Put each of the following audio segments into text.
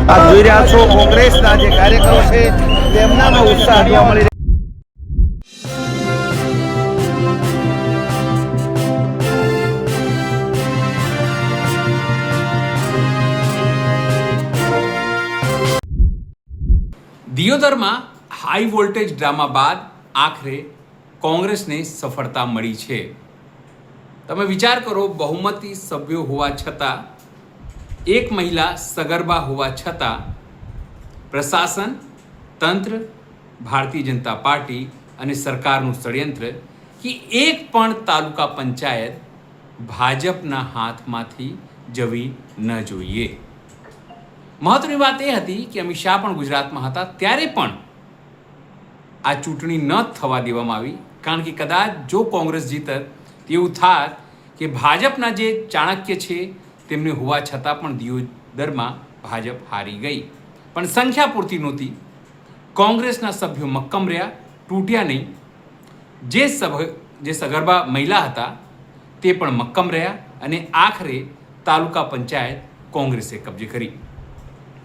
આપ જોઈ રહ્યા છો કોંગ્રેસના જે કાર્યકરો છે તેમનામાં ઉત્સાહ જોવા મળી રહ્યો. દિયોદરમાં હાઈ વોલ્ટેજ ડ્રામા બાદ આખરે કોંગ્રેસને સફળતા મળી છે. તમે વિચાર કરો, બહુમતી સભ્યો હોવા છતાં, એક મહિલા સગર્ભા હોવા છતાં પ્રશાસન, તંત્ર, ભારતીય જનતા પાર્ટી અને સરકારનું ષડયંત્ર કે એક પણ તાલુકા પંચાયત ભાજપના હાથમાંથી જવી ન જોઈએ. મહત્વની વાત એ હતી કે અમિત શાહ પણ ગુજરાતમાં હતા ત્યારે પણ આ ચૂંટણી ન થવા દેવામાં આવી, કારણ કે કદાચ જો કોંગ્રેસ જીતત એવું થાત કે ભાજપના જે ચાણક્ય છે તેમને હોવા છતાં પણ દિયોદરમાં ભાજપ હારી ગઈ. પણ સંખ્યા પૂરતી નહોતી. કોંગ્રેસના સભ્યો મક્કમ રહ્યા, તૂટ્યા નહીં. જે સગર્ભા મહિલા હતા તે પણ મક્કમ રહ્યા અને આખરે તાલુકા પંચાયત કોંગ્રેસે કબજે કરી.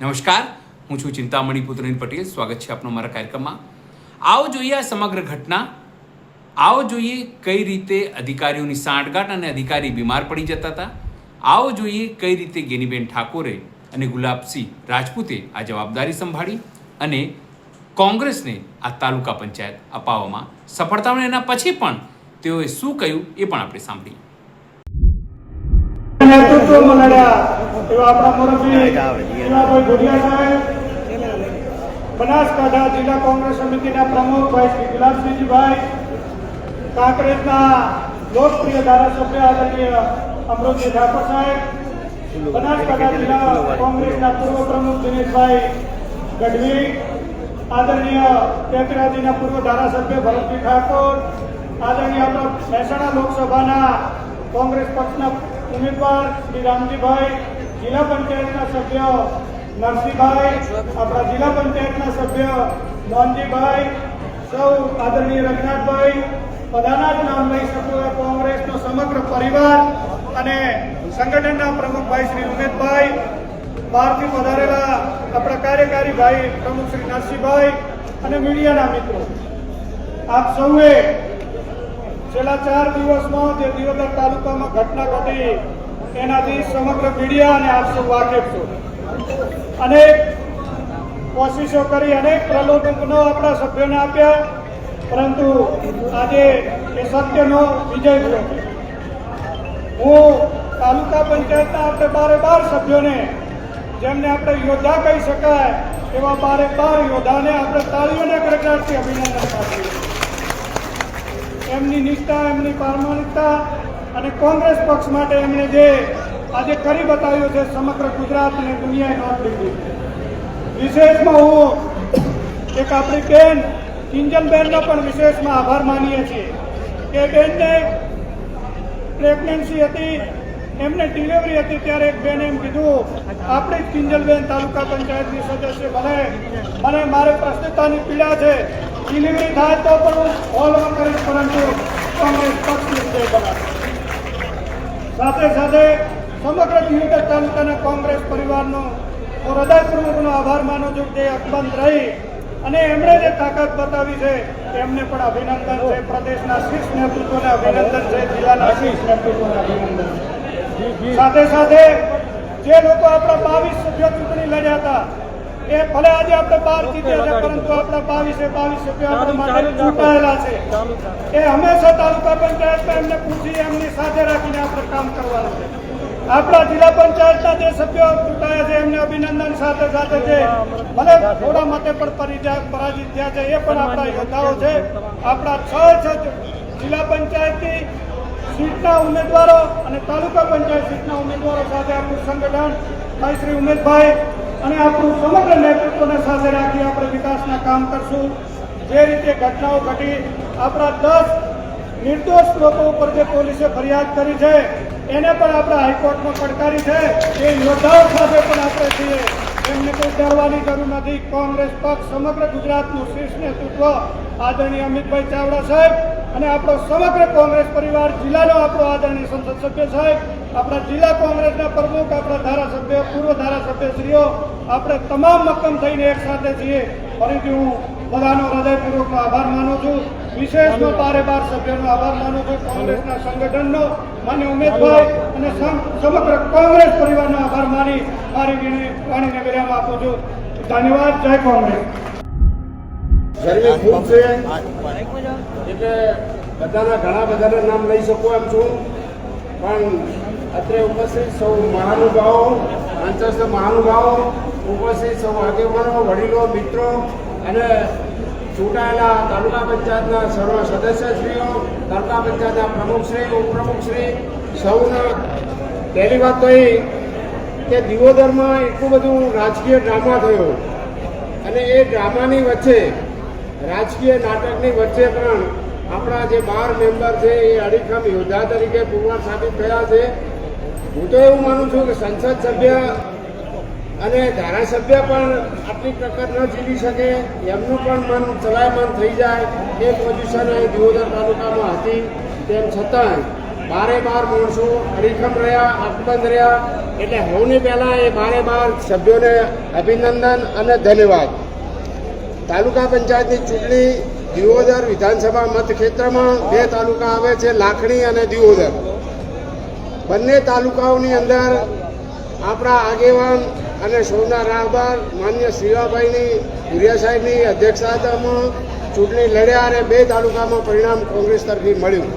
નમસ્કાર, હું છું ચિંતામણી પુત્રનીલ પટેલ. સ્વાગત છે આપનો મારા કાર્યક્રમમાં. આવો જોઈએ આ સમગ્ર ઘટના. આવો જોઈએ કઈ રીતે અધિકારીઓની સાંઠગાંઠ અને અધિકારી બીમાર પડી જતા હતા. આવો જોઈએ કઈ રીતે ગેનીબેન ઠાકોરે અને ગુલાબસિંહ રાજપૂતે આ જવાબદારી સંભાળી અને કોંગ્રેસને આ તાલુકા પંચાયત અપાવવામાં સફળતા મળી. એના પછી પણ તેઓએ શું કહ્યું એ પણ આપણે સાંભળીએ. બનાસકાંઠા જિલ્લા કોંગ્રેસ સમિતિના પ્રમુખ ભાઈ શ્રી ગુલાબસિંહજીભાઈ, કાંકરેજના લોકપ્રિય ધારાસભ્ય આદરણીય અમૃતજી ઠાકોર સાહેબ, બનાસકાંઠા જિલ્લા કોંગ્રેસના પૂર્વ પ્રમુખ દિનેશભાઈ ગઢવી, આદરણીય તેતરાજીના પૂર્વ ધારાસભ્ય ભરતજી ઠાકોર, આદરણીય મહેસાણા લોકસભાના કોંગ્રેસ પક્ષના ઉમેદવાર શ્રી રામજીભાઈ, જિલ્લા પંચાયતના સભ્ય નરસિંહભાઈ, આપણા જિલ્લા પંચાયતના સભ્ય મોહનજીભાઈ, સૌ આદરણીય રઘનાથભાઈ, બધાના જ નામ લઈ શકું કોંગ્રેસનો સમગ્ર પરિવાર અને સંગઠનના પ્રમુખ ભાઈ શ્રી ઉમેદભાઈ, બહારથી પધારેલા આપણા કાર્યકારી ભાઈ પ્રમુખ શ્રી નરસિંહભાઈ અને મીડિયાના મિત્રો, આપ સૌએ છેલ્લા 4 દિવસમાં જે દિયોદર તાલુકામાં ઘટના ઘટી એનાથી સમગ્ર મીડિયા અને આપ સૌ વાકેફ છો. અનેક કોશિશો કરી, અનેક પ્રલોભનો આપણા સભ્યોને આપ્યા, પરંતુ આજે એ સત્યનો વિજય થયો. હું તાલુકા પંચાયતના આપણે 12 સભ્યોને, જેમને આપણે યોદ્ધા કહી શકાય એવા 12 યોદ્ધાને આપણે તાળીઓના ગડગડાટથી અભિનંદન આપીએ. એમની નિષ્ઠા, એમની પ્રામાણિકતા અને કોંગ્રેસ પક્ષ માટે એમણે જે આજે કરી બતાવ્યું છે સમગ્ર ગુજરાત અને દુનિયાએ નોંધ લીધી. વિશેષમાં હું એક આપણી બેન કિંજલબેનનો પણ વિશેષમાં આભાર માનીએ છીએ કે બેનને પ્રેગ્નન્સી હતી, એમને ડિલિવરી હતી ત્યારે એક બેને એમ કીધું, આપણે જ કિંજલબેન તાલુકા પંચાયતની સદસ્ય મને મારે પ્રસ્તુતાની પીડા છે, ડિલિવરી થાય તો પણ હું હોલમાં કરીશ, પરંતુ કોંગ્રેસ પક્ષની વિજય બનાવે. સાથે સાથે સમગ્ર દિયોદર તાલુકાના કોંગ્રેસ પરિવારનો હું હૃદયપૂર્વકનો આભાર માનું છું કે અકબંધ રહી અને એમણે જે તાકાત બતાવી છે એમને પણ અભિનંદન છે. પ્રદેશના શીર્ષ નેતૃત્વને અભિનંદન છે, જિલ્લાના શીર્ષ નેતૃત્વને અભિનંદન. સાથે સાથે જે લોકો આપણા 22 સભ્યો ચૂંટણી લડ્યા હતા એ ભલે આજે આપણે 12 જીત્યા છે, પરંતુ આપણા 22 સભ્યો આપણા માટે ચૂંટાયેલા છે. એ હંમેશા તાલુકા પંચાયતમાં એમને પૂછી એમની સાથે રાખીને આપણે કામ કરવાનું છે. આપણા જિલ્લા પંચાયતના જે સભ્યો ચૂંટાયા છે એમને અભિનંદન. સાથે સાથે જે ભલે થોડા મતે પણ પરાજિત થયા છે એ પણ આપણા યોદ્ધાઓ છે. આપણા 6 જિલ્લા પંચાયતની સીટના ઉમેદવારો અને તાલુકા પંચાયત સીટના ઉમેદવારો સાથે આપણું સંગઠન ભાઈ શ્રી ઉમેશભાઈ અને આપણું સમગ્ર નેતૃત્વને સાથે રાખી આપણે વિકાસના કામ કરશું. જે રીતે ઘટનાઓ ઘટી, આપણા 10 નિર્દોષ લોકો ઉપર જે પોલીસે ફરિયાદ કરી છે એને પણ આપણે હાઈકોર્ટમાં પડકારી છે. એ યોદ્ધાઓ સાથે પણ આપણે છીએ, એમને કોઈ ડરવાની જરૂર નથી. કોંગ્રેસ પક્ષ સમગ્ર ગુજરાતનું શીર્ષ નેતૃત્વ આદરણીય અમિતભાઈ ચાવડા સાહેબ અને આપણો સમગ્ર કોંગ્રેસ પરિવાર, જિલ્લાનો આપણો આદરણીય સંસદ સભ્ય સાહેબ, આપણા જિલ્લા કોંગ્રેસના પ્રમુખ, આપણા ધારાસભ્ય, પૂર્વ ધારાસભ્યશ્રીઓ, આપણે તમામ મક્કમ થઈને એક સાથે છીએ. ફરીથી હું બધાનો હૃદયપૂર્વકનો આભાર માનું છું. વિશેષમાં 12 સભ્યોનો આભાર માનું છું. કોંગ્રેસના સંગઠનનો, માન્ય ઉમેશભાઈ અને સમગ્ર કોંગ્રેસ પરિવારનો આભાર માની મારી વાણીને વિરામ આપું છું. ધન્યવાદ. જય કોંગ્રેસ. ગરમી ખૂબ છે એટલે ઘણા બધાના નામ લઈ શકું એમ છું, પણ અત્રે ઉપસ્થિત સૌ મહાનુભાવો, મંચસ્થ મહાનુભાવો, ઉપસ્થિત સૌ આગેવાનો, વડીલો, મિત્રો અને ચૂંટાયેલા તાલુકા પંચાયતના સર્વ સદસ્યશ્રીઓ, તાલુકા પંચાયતના પ્રમુખશ્રી, ઉપપ્રમુખશ્રી, સૌના પહેલી વાત તો એ કે દિયોદરમાં એટલું બધું રાજકીય ડ્રામા થયો અને એ ડ્રામાની વચ્ચે, રાજકીય નાટકની વચ્ચે પણ આપણા જે 12 મેમ્બર છે એ અડીખમ યોદ્ધા તરીકે પુરવાર સાબિત થયા છે. હું તો એવું માનું છું કે સંસદ સભ્ય અને ધારાસભ્ય પણ આટલી ટક્કર ન જીવી શકે, એમનું પણ મન ચલાયમાન થઈ જાય એ પોઝિશન અહીં દિયોદર તાલુકામાં હતી. તેમ છતાં 12 માણસો અડીખમ રહ્યા, અકબંધ રહ્યા. એટલે સૌની પહેલાં એ 12 સભ્યોને અભિનંદન અને ધન્યવાદ. તાલુકા પંચાયતની ચૂંટણી દિયોદર વિધાનસભા મતક્ષેત્રમાં 2 તાલુકા આવે છે, લાખણી અને દિયોદર. બંને તાલુકાઓની અંદર આપણા આગેવાન અને સૌના રાહબર માન્ય શિવાભાઈની ભુરિયા સાહેબની અધ્યક્ષતામાં ચૂંટણી લડ્યા અને 2 તાલુકામાં પરિણામ કોંગ્રેસ તરફી મળ્યું.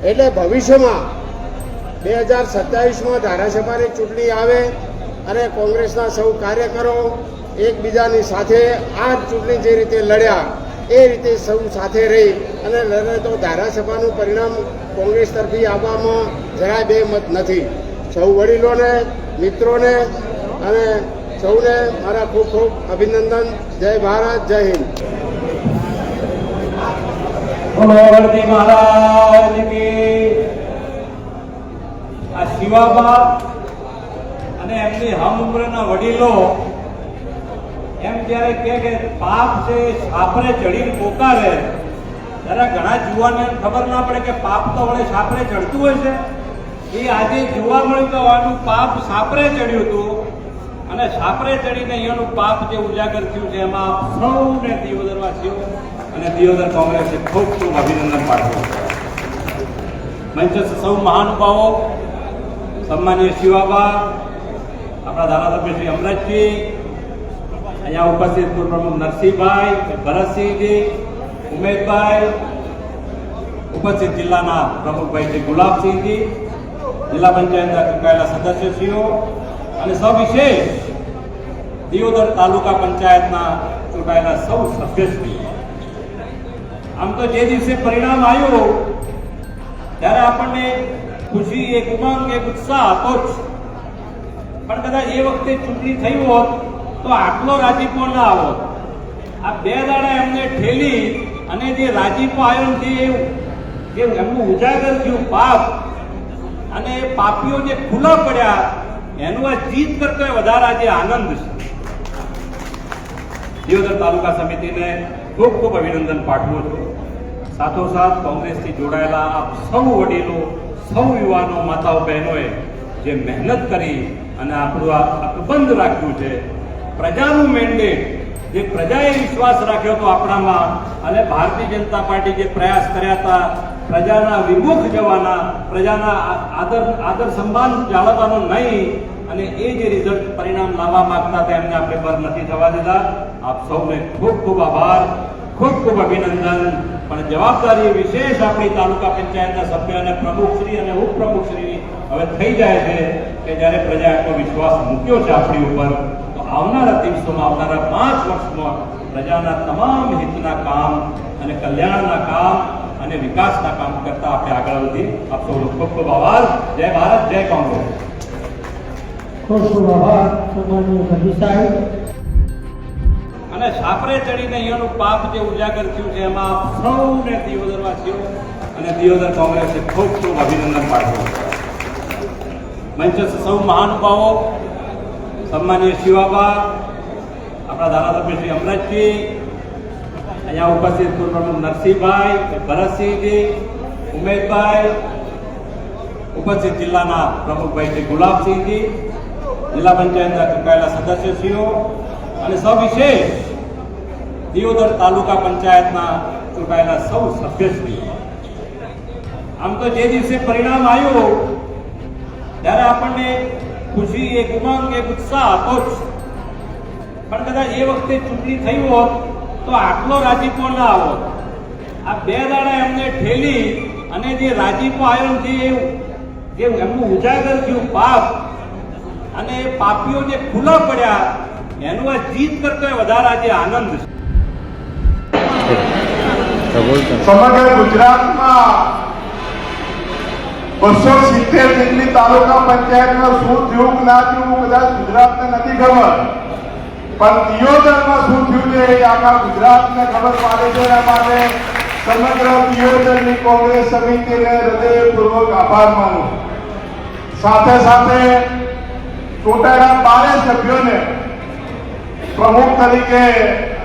એટલે ભવિષ્યમાં 2027માં ધારાસભાની ચૂંટણી આવે અને કોંગ્રેસના સૌ કાર્યકરો એકબીજાની સાથે આ ચૂંટણી જે રીતે લડ્યા એ રીતે સૌ સાથે રહી અને લડે તો ધારાસભાનું પરિણામ કોંગ્રેસ તરફી આવવામાં જરાય બે મત નથી. સૌ વડીલોને, મિત્રોને અને સૌને મારા ખૂબ ખૂબ અભિનંદન. જય ભારત, જય હિન્દ. મહારાજ કી આ શિવાબા અને એમની હમ ઉંમરના વડીલો એમ જ્યારે કે પાપ છે સાપરે ચડીને પોકારે ત્યારે ઘણા જુવાનને ખબર ના પડે કે પાપ તો વળે સાપરે ચડતું હોય છે. એ આજે જોવા મળ્યું કે આનું પાપ સાપરે ચડ્યું હતું અને સાપરે ચડીને અહીંયાનું પાપ જે ઉજાગર થયું છે એમાં સૌને દિયોદરવાસીઓ અને દિયોદર કોંગ્રેસે ખૂબ ખૂબ અભિનંદન પાઠવ્યું. મંચસ્થ સૌ મહાનુભાવો, સન્માનીય શિવાબા, આપણા ધારાસભ્ય શ્રી અમરતજી, અહીંયા ઉપસ્થિત પૂર્વ પ્રમુખ નરસિંહભાઈ, ભરતસિંહજી, ઉમેશભાઈ, ઉપસ્થિત જિલ્લાના પ્રમુખભાઈ શ્રી ગુલાબસિંહજી, જિલ્લા પંચાયતના ચૂંટાયેલા સદસ્યશ્રીઓ અને સવિશેષ દિયોદર તાલુકા પંચાયતના ચૂંટાયેલા સૌ સભ્યશ્રીઓ. આમ તો જે દિવસે પરિણામ આવ્યું ત્યારે આપણને ખુશી, એક ઉમંગ, એક ઉત્સાહ હતો જ, પણ કદાચ એ વખતે ચૂંટણી થઈ હોત તો આટલો રાજીપો ના આવત. આ 2 દાડા એમને ઠેલી અને જે રાજીપો આવ્યો, જે એમનું ઉજાગર થયું પાપ અને એ પાપીઓ જે ખુલ્લા પડ્યા એનું આ જીત કરતો વધારે આજે આનંદ છે. દિયોદર તાલુકા સમિતિને ખૂબ ખૂબ અભિનંદન પાઠવું છું. સાથોસાથ કોંગ્રેસથી જોડાયેલા આપ સૌ વડીલો, સૌ યુવાનો, માતાઓ, બહેનોએ જે મહેનત કરી અને આપણું આ અકબંધ રાખ્યું છે, પ્રજાનું મેન્ડેટ, જે પ્રજાએ વિશ્વાસ રાખ્યો હતો આપણામાં અને ભારતીય જનતા પાર્ટી જે પ્રયાસ કર્યા હતા પ્રજાના વિમુખ જવાના, પ્રજાના આદર સન્માન જાળવવાનો નહીં અને એ જે રિઝલ્ટ પરિણામ લાવવા માંગતા હતા એમને આપણે બર નથી થવા દીધા. આપ સૌને ખૂબ ખૂબ આભાર, ખૂબ ખૂબ અભિનંદન. પણ જવાબદારી વિશેષ આપણી તાલુકા પંચાયતના સભ્ય અને પ્રમુખશ્રી અને ઉપપ્રમુખશ્રી હવે થઈ જાય છે કે જ્યારે પ્રજાએ આટલો વિશ્વાસ મૂક્યો છે આપણી ઉપર, તો આવનારા દિવસોમાં, આવનારા 5 વર્ષમાં પ્રજાના તમામ હિતના કામ અને કલ્યાણના કામ અને અને વિકાસના કામ કરતા આપણે આગળ વધીએ. આપ સૌનો ખૂબ ખૂબ આભાર. જય ભારત, જય કોંગ્રેસ. ખૂબ ખૂબ આભાર સન્માનીય ગઢવી સાહેબ. અને સાપરે ચડીને અહીંયાનું પાપ જે ઉજાગર થયું છે એમાં આપ સૌને દિયોદરવાસીઓ અને દિયોદર કોંગ્રેસે ખૂબ ખૂબ અભિનંદન પાઠવું. મંચસ્થ સૌ મહાનુભાવો, સન્માનીય શિવાબા, આપણા ધારાસભ્ય શ્રી અમરતજી, અહીંયા ઉપસ્થિત પૂર્વ પ્રમુખ નરસિંહભાઈ, ભરતસિંહજી, ઉમેશભાઈ, ઉપસ્થિત જિલ્લાના પ્રમુખભાઈ શ્રી ગુલાબસિંહજી, જિલ્લા પંચાયતના ચૂંટાયેલા સદસ્યશ્રીઓ અને સવિશેષ દિયોદર તાલુકા પંચાયતના ચૂંટાયેલા સૌ સભ્યશ્રીઓ. આમ તો જે દિવસે પરિણામ આવ્યું ત્યારે આપણને ખુશી, એક ઉમંગ, એક ઉત્સાહ હતો જ. પણ કદાચ એ વખતે ચૂંટણી થઈ હોત તો આટલો રાજીપો ના આવત. આ 2 દાડા એમને ઠેલી અને જે રાજીપો આવ્યો જે એમનું ઉજાગર થયું પાપ, અને એ પાપીઓ જે ખુલ્લા પડ્યા એનું આ જીત કરતો વધારે આજે આનંદ છે. સમગ્ર ગુજરાતમાં 270 જેટલી તાલુકા પંચાયતમાં શું થયું ના થયું કદાચ ગુજરાતને નથી ખબર, પણ દિયોદરમાં શું થયું છે એ આખા ગુજરાતને ખબર પડે છે. એના માટે સમગ્ર દિયોદરની કોંગ્રેસ સમિતિને હૃદયપૂર્વક આભાર માનું. સાથે સાથે ચૂંટાયેલા 12 સભ્યોને, પ્રમુખ તરીકે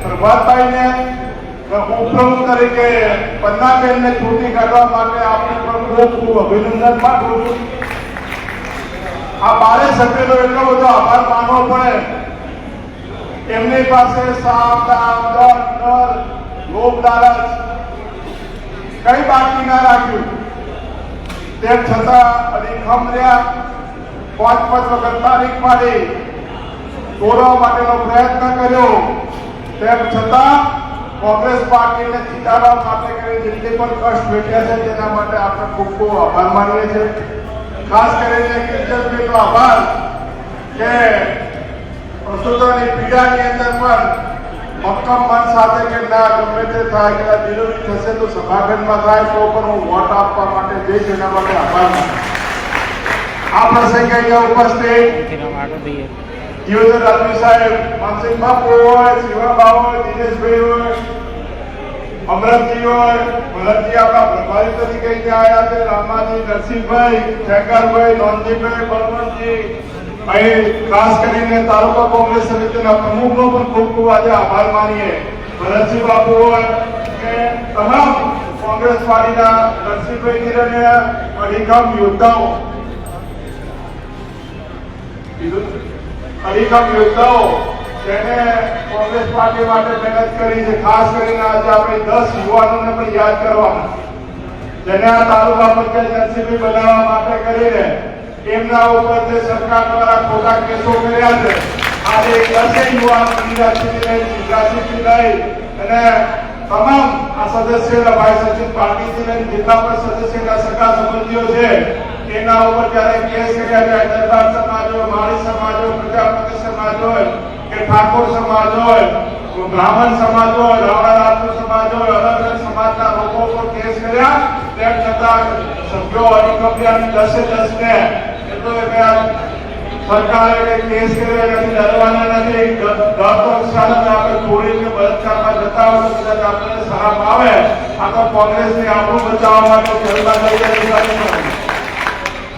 પ્રભાતભાઈને, ઉપપ્રમુખ તરીકે પન્નાબેનને ચૂંટી કાઢવા માટે આપણે પણ ખૂબ ખૂબ અભિનંદન પાઠવું છું. આ 12 સભ્યોનો એટલો બધો આભાર માનવો પડે. એમની પાસે સામ, દામ, દંડ, ડર, લોભ, લાલચ કઈ બાકી ના રાખ્યું. તેમ છતાં અડીખમ રહ્યા. 5 વખત તારીખ પાડી તોડવા માટેનો પ્રયત્ન કર્યો. તેમ છતાં કોંગ્રેસ પાર્ટીને જીતાડવા માટે કરી જેટલી પણ કષ્ટ વેઠ્યા છે તેના માટે આપણે ખૂબ ખૂબ આભાર માનીએ છીએ. ખાસ કરીને કિંજલભાઈનો આભાર કે પ્રસૂતોની પીડાની અંદર પણ મક્કમ મન સાથે કે ના ગમે તે થાય કે ડિલિવરી થશે તો સભાખંડમાં થાય તો પણ હું વોટ આપવા માટે જઈશ, એના માટે આભાર માનું. આ પ્રસંગે અહીંયા ઉપસ્થિત દિયોદર રાજવી સાહેબ, માનસિંહ બાપુ હોય, શિવાબા હોય, દિનેશભાઈ હોય, અમરતજી હોય, ભરતજી આપણા પ્રભારી તરીકે અહીંયા આવ્યા છે, રામાજી, નરસિંહભાઈ, શેખરભાઈ, નોનજીભાઈ, બળવંતજી, અહીં ખાસ કરીને તાલુકા કોંગ્રેસ સમિતિના પ્રમુખનો પણ ખૂબ ખૂબ આજે આભાર માનીએ. ભરતજી બાપુ હોય કે તમામ કોંગ્રેસ પાર્ટીના નરસિંહભાઈ નિરણ્ય અડીખમ યોદ્ધાઓ જેને કોંગ્રેસ પાર્ટી માટે મહેનત કરી છે. ખાસ કરીને આજે આપણે 10 યુવાનોને પણ યાદ કરવાના, જેને આ તાલુકા પંચાયત નરસિંહભાઈ બનાવવા માટે કરીને એમના ઉપર જે સરકાર દ્વારા ખોટા કેસો કર્યા છે. આજે 10 યુવાનો નિરાશથી લઈ, જિજ્ઞાસીથી લઈ અને તમામ આ સદસ્યોના ભાઈ સચિન પાટીલથી લઈને જેટલા પણ સદસ્યોના સગા સંબંધીઓ છે એના ઉપર જ્યારે કેસ કર્યા છે. દરબાર સમાજ હોય, માળી સમાજ હોય, પ્રજાપતિ સમાજ હોય કે ઠાકોર સમાજ હોય, બ્રાહ્મણ સમાજ હોય, રાવણા સમાજ હોય, અલગ અલગ સમાજના લોકો ઉપર કેસ કર્યા. તેમ છતાં સભ્યો અડીખમ 10 ને એટલો સરકારે કેસ કર્યા નથી, ડરવાના નથી. ડર તો આપણે છોડીને બળાત્કારમાં જતા હોય તો કદાચ આપણને શરમ આવે. આ તો કોંગ્રેસને આપણું બચાવવા માટે જલવા લઈ જાય.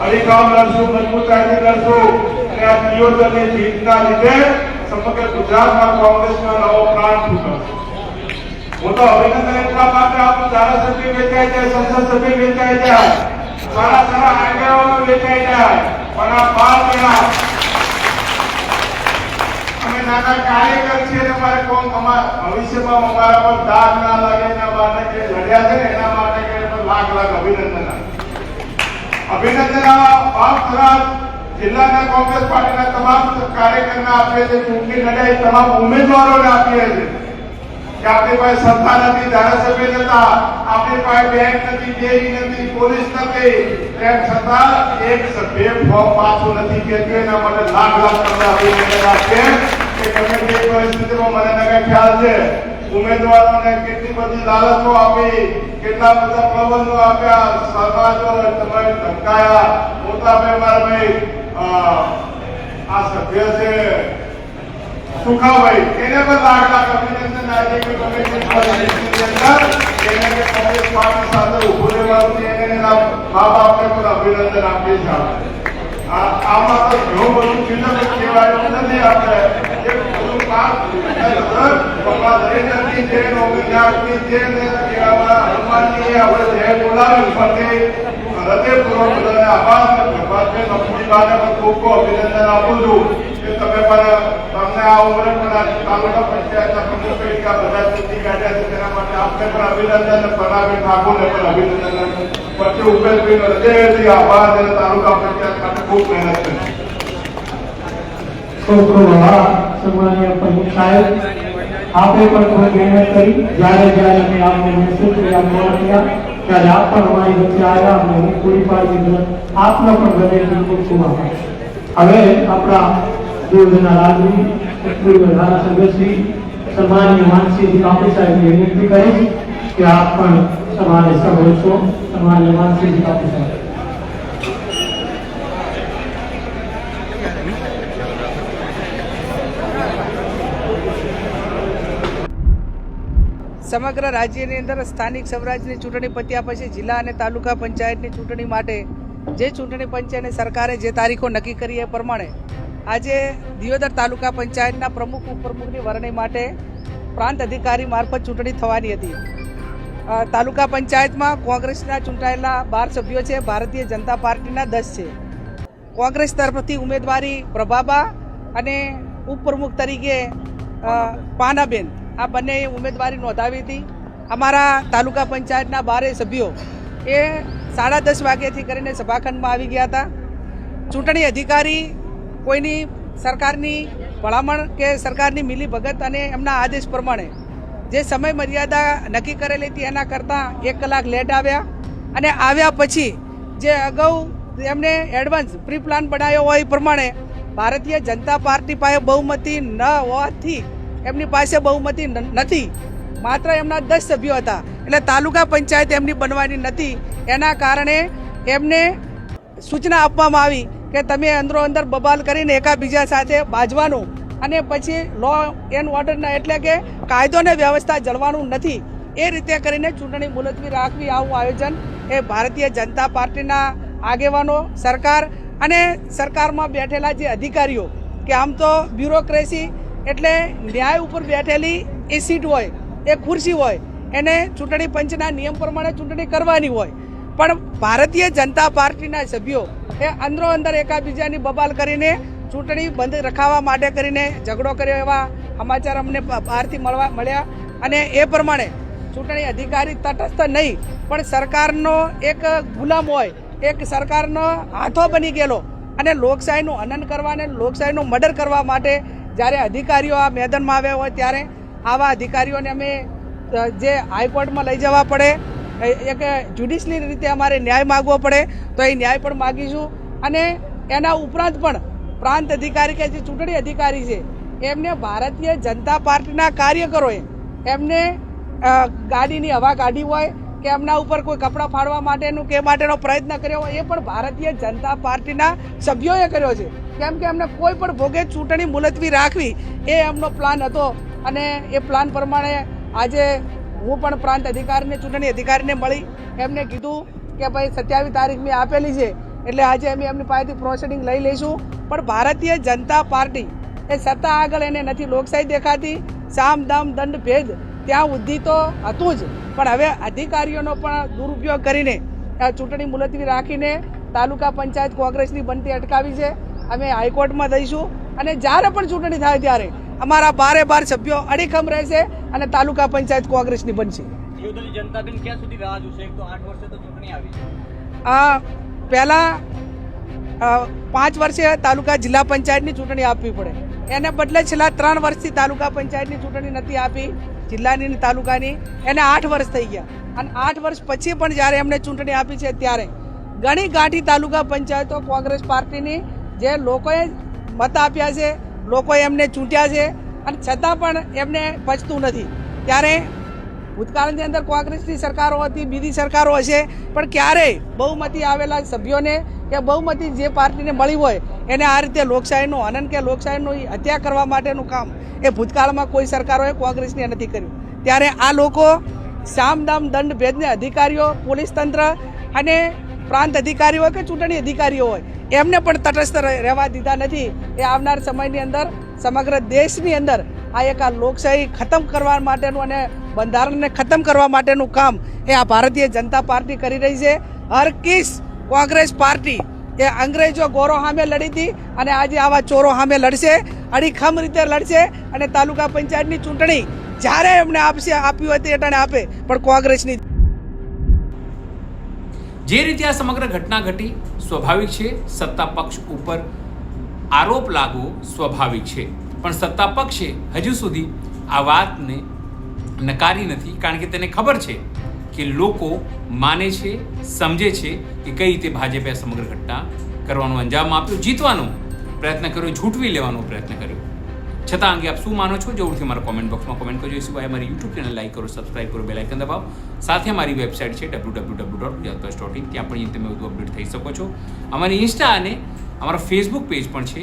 અડીખમ લડશું, મજબૂતાઈથી લડશું અને આ દિયોદરની જીતના લીધે સમગ્ર ગુજરાતમાં કોંગ્રેસનો નવો પ્રાણ ફૂટશે. હું તો અભિનંદન એટલા માટે આપું, ધારાસભ્ય વેચાઈ જાય, સંસદ સભ્ય વેચાઈ જાય, સારા સારા આગેવાનો વેચાઈ જાય, પણ આ 12 જણા અમે નાના કાર્યકર છીએ ને મારે કોણ ભવિષ્યમાં અમારા પર દાગ ના લાગે એના માટે કે લડ્યા છે ને એના માટે કે લાખ લાખ અભિનંદન. અભિનંદન જિલ્લાના કોંગ્રેસ પાર્ટીના તમામ કાર્યકરના આપીએ છીએ, ચૂંટણી લડાઈ તમામ ઉમેદવારોને આપીએ છીએ કે આપણી પાસે સત્તા નથી, ધારાસભ્ય નતા, આપણી પાસે બેંક નથી, ડેરી નથી, પોલીસ નથી, તેમ છતાં એક સભ્ય ફોર્મ પાછું નથી કે એના માટે લાખ લાખ તમને અભિનંદન આપીએ કે ગમે તે પરિસ્થિતિમાં મને કઈ ખ્યાલ છે ઉમેદવારોને કેટલી બધી લાલચો આપી, કેટલા બધા પ્રબંધો આપ્યા, સમાજો તમે ધમકાયા. મોટાભાઈ મારા ભાઈ આ સભ્ય છે સુખાભાઈ, એને પણ લાખ અભિનંદન આજે કે કમિશન પરિસ્થિતિની અંદર એને કે કોંગ્રેસ પાર્ટી સાથે ઉભું રહેવાનું છે, એને એના મા બાપને પણ અભિનંદન આપીએ છીએ. આમાં તો ઘણું બધું ચિંતન કહેવાયું નથી. આપણે જે બધું કામ દરેક છે નોકરી આપી છે ને કહેવામાં હનુમાનજી આપણે જય બોલાવ્યું પણ હૃદયપૂર્વક બધાને આભાર પ્રભાતભાઈ નકુડીબાને પણ ખૂબ ખૂબ અભિનંદન આપું છું કે તમે પણ તમને આ ઉંમરે પણ તાલુકા પંચાયતના પ્રમુખ તરીકે બધા ચૂંટી કાઢ્યા છે, તેના માટે આપને પણ અભિનંદન, પ્રણામી ઠાકોરને પણ અભિનંદન. પછી ઉપેન્દ્રભાઈનો હૃદયથી આભાર અને તાલુકા પંચાયત માટે ખૂબ મહેનત કરી. ખૂબ ખૂબ આભાર સન્માનીય પ્રમુખ સાહેબ, આપે પણ ખૂબ મહેનત કરી. જ્યારે અમે આપને નેતૃત્વ આપ્યા ત્યારે આપ પણ અમારી વચ્ચે આવ્યા, અમને હું પૂરી પાડી દીધું. આપનો પણ હૃદયથી ખૂબ ખૂબ આભાર. હવે આપણા દેવજના રાજવી પૂર્વ ધારાસભ્ય શ્રી સન્માનીય માનસિંહ કાપડી સાહેબની વિનંતી કરીશ કે આપ પણ તમારે સભ્યો સન્માનીય માનસિંહ કાપડી સાહેબ. સમગ્ર રાજ્યની અંદર સ્થાનિક સ્વરાજની ચૂંટણી પત્યા પછી જિલ્લા અને તાલુકા પંચાયતની ચૂંટણી માટે જે ચૂંટણી પંચ અને સરકારે જે તારીખો નક્કી કરી એ પ્રમાણે આજે દિયોદર તાલુકા પંચાયતના પ્રમુખ ઉપપ્રમુખની વરણી માટે પ્રાંત અધિકારી મારફત ચૂંટણી થવાની હતી. તાલુકા પંચાયતમાં કોંગ્રેસના ચૂંટાયેલા 12 સભ્યો છે, ભારતીય જનતા પાર્ટીના 10 છે. કોંગ્રેસ તરફથી ઉમેદવારી પ્રભાબા અને ઉપપ્રમુખ તરીકે પાનાબેન આ બંને ઉમેદવારી નોંધાવી હતી. અમારા તાલુકા પંચાયતના 12 સભ્યો એ 10:30 વાગ્યાથી કરીને સભાખંડમાં આવી ગયા હતા. ચૂંટણી અધિકારી કોઈની સરકારની ભલામણ કે સરકારની મિલીભગત અને એમના આદેશ પ્રમાણે જે સમય મર્યાદા નક્કી કરેલી હતી એના કરતાં 1 કલાક લેટ આવ્યા અને આવ્યા પછી જે અગાઉ એમને એડવાન્સ પ્રી પ્લાન બનાવ્યો હોય એ પ્રમાણે ભારતીય જનતા પાર્ટી પાસે બહુમતી ન હોવાથી એમની પાસે બહુમતી નથી, માત્ર એમના 10 સભ્યો હતા, એટલે તાલુકા પંચાયત એમની બનવાની નથી. એના કારણે એમને સૂચના આપવામાં આવી કે તમે અંદરો અંદર બબાલ કરીને એકાબીજા સાથે બાજવાનું અને પછી લો એન્ડ ઓર્ડરના એટલે કે કાયદો અને વ્યવસ્થા જળવાનું નથી, એ રીતે કરીને ચૂંટણી મુલતવી રાખવી આવું આયોજન એ ભારતીય જનતા પાર્ટીના આગેવાનો, સરકાર અને સરકારમાં બેઠેલા જે અધિકારીઓ કે આમ તો બ્યુરોક્રેસી એટલે ન્યાય ઉપર બેઠેલી એ સીટ હોય, એ ખુરશી હોય, એને ચૂંટણી પંચના નિયમ પ્રમાણે ચૂંટણી કરવાની હોય, પણ ભારતીય જનતા પાર્ટીના સભ્યો એ અંદરો અંદર એકાબીજાની બબાલ કરીને ચૂંટણી બંધ રખાવવા માટે કરીને ઝઘડો કર્યો એવા સમાચાર અમને બહારથી મળ્યા અને એ પ્રમાણે ચૂંટણી અધિકારી તટસ્થ નહીં પણ સરકારનો એક ગુલામ હોય, એક સરકારનો હાથો બની ગયેલો અને લોકશાહીનું હનન કરવા અને લોકશાહીનું મર્ડર કરવા માટે જ્યારે અધિકારીઓ આ મેદાનમાં આવ્યા હોય ત્યારે આવા અધિકારીઓને અમે જે હાઈકોર્ટમાં લઈ જવા પડે, એક જ્યુડિશિયલ રીતે અમારે ન્યાય માગવો પડે તો એ ન્યાય પણ માગીશું. અને એના ઉપરાંત પણ પ્રાંત અધિકારી કે જે ચૂંટણી અધિકારી છે એમને ભારતીય જનતા પાર્ટીના કાર્યકરોએ એમને ગાડીની હવા કાઢી હોય કે એમના ઉપર કોઈ કપડાં ફાડવા માટેનું કે માટેનો પ્રયત્ન કર્યો હોય, એ પણ ભારતીય જનતા પાર્ટીના સભ્યોએ કર્યો છે. કેમ કે એમને કોઈ પણ ભોગે ચૂંટણી મુલતવી રાખવી એ એમનો પ્લાન હતો અને એ પ્લાન પ્રમાણે આજે હું પણ પ્રાંત અધિકારીને ચૂંટણી અધિકારીને મળી એમને કીધું કે ભાઈ 27 તારીખ મેં આપેલી છે એટલે આજે અમે એમની પાસેથી પ્રોસિડિંગ લઈ લઈશું. પણ ભારતીય જનતા પાર્ટી એ સત્તા આગળ એને નથી લોકશાહી દેખાતી, સામ દામ દંડ ભેદ ત્યાં સુધી તો હતું જ, પણ હવે અધિકારીઓનો પણ દુરુપયોગ કરીને ચૂંટણી મુલતવી રાખીને તાલુકા પંચાયત કોંગ્રેસની બનતી અટકાવી છે. અમે હાઈકોર્ટમાં દઈશું અને જ્યારે પણ ચૂંટણી થાય ત્યારે અમારા 12 સભ્યો અડીખમ રહેશે અને તાલુકા પંચાયત કોંગ્રેસની બનશે. પહેલા 5 વર્ષે તાલુકા જિલ્લા પંચાયતની ચૂંટણી આપવી પડે, એને બદલે છેલ્લા 3 વર્ષથી તાલુકા પંચાયતની ચૂંટણી નથી આપી, જિલ્લાની તાલુકાની, એને 8 વર્ષ થઈ ગયા અને 8 વર્ષ પછી પણ જ્યારે એમને ચૂંટણી આપી છે ત્યારે ઘણી ગાંઠી તાલુકા પંચાયતો કોંગ્રેસ પાર્ટીની જે લોકોએ મત આપ્યા છે, લોકોએ એમને ચૂંટ્યા છે અને છતાં પણ એમને પચતું નથી. ત્યારે ભૂતકાળની અંદર કોંગ્રેસની સરકારો હતી, બીજી સરકારો હશે, પણ ક્યારેય બહુમતી આવેલા સભ્યોને કે બહુમતી જે પાર્ટીને મળી હોય એને આ રીતે લોકશાહીનું હનન કે લોકશાહીનું હત્યા કરવા માટેનું કામ એ ભૂતકાળમાં કોઈ સરકારોએ કોંગ્રેસને નથી કર્યું. ત્યારે આ લોકો સામદામ દંડ ભેદને અધિકારીઓ, પોલીસ તંત્ર અને પ્રાંત અધિકારીઓ હોય કે ચૂંટણી અધિકારીઓ હોય એમને પણ તટસ્થ રહેવા દીધા નથી. એ આવનાર સમયની અંદર સમગ્ર દેશની અંદર આ એક આ લોકશાહી ખતમ કરવા માટેનું અને બંધારણને ખતમ કરવા માટેનું કામ એ આ ભારતીય જનતા પાર્ટી કરી રહી છે. હરકીસ કોંગ્રેસ પાર્ટી એ અંગ્રેજો ગોરો સામે લડી હતી અને આજે આવા ચોરો સામે લડશે, અડીખમ રીતે લડશે. અને તાલુકા પંચાયતની ચૂંટણી જ્યારે એમને આપ્યું હતી એટલે આપે, પણ કોંગ્રેસની જે રીતે આ સમગ્ર ઘટના ઘટી સ્વાભાવિક છે, સત્તા પક્ષ ઉપર આરોપ લાગવો સ્વાભાવિક છે, પણ સત્તા પક્ષે હજુ સુધી આ વાતને નકારી નથી, કારણ કે તેને ખબર છે કે લોકો માને છે, સમજે છે કે કઈ રીતે ભાજપે આ સમગ્ર ઘટના કરવાનો અંજામ આપ્યો, જીતવાનો પ્રયત્ન કર્યો, ઝૂંટવી લેવાનો પ્રયત્ન કર્યો. છતાં અંગે આપ શું માનો છો જરૂરથી મારા કોમેન્ટ બોક્સમાં કોમેન્ટ કરજો. એ સિવાય અમારી યુટ્યુબ ચેનલ લાઈક કરો, સબસ્ક્રાઇબ કરો, બેલ આઇકન દબાવો. સાથે અમારી વેબસાઇટ છે www.gujaratfirst.in, ત્યાં પણ તમે વધુ અપડેટ થઈ શકો છો. અમારી ઇન્સ્ટા અને અમારા ફેસબુક પેજ પણ છે,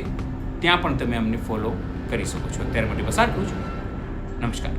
ત્યાં પણ તમે અમને ફોલો કરી શકો છો. અત્યારે માટે બસ આટલું જ. નમસ્કાર.